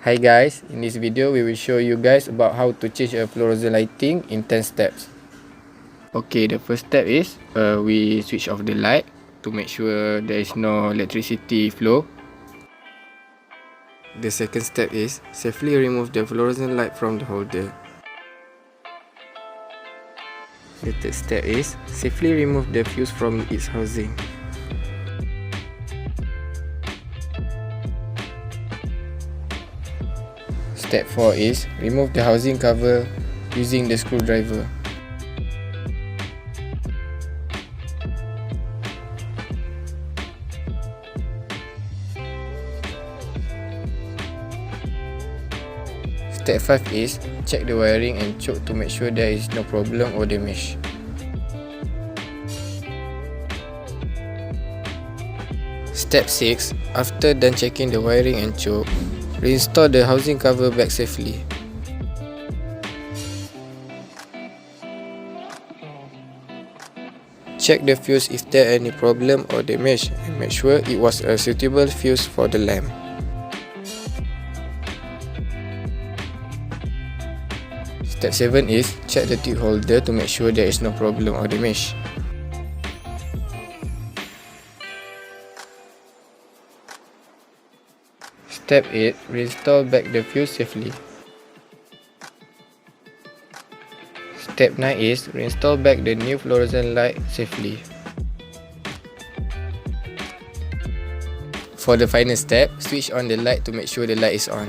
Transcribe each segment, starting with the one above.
Hi guys, in this video we will show you guys about how to change a fluorescent lighting in 10 steps. Okay, the first step is we switch off the light to make sure there is no electricity flow. The second step is safely remove the fluorescent light from the holder. The third step is safely remove the fuse from its housing. Step 4 is remove the housing cover using the screwdriver. Step 5 is check the wiring and choke to make sure there is no problem or damage. Step 6, after done checking the wiring and choke, reinstall the housing cover back safely. Check the fuse if there any problem or damage and make sure it was a suitable fuse for the lamp. Step 7 is check the tube holder to make sure there is no problem or damage. Step 8, reinstall back the fuse safely. Step 9 is reinstall back the new fluorescent light safely. For the final step, switch on the light to make sure the light is on.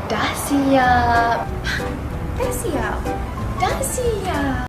Dah siap. Dah siap. Dah siap.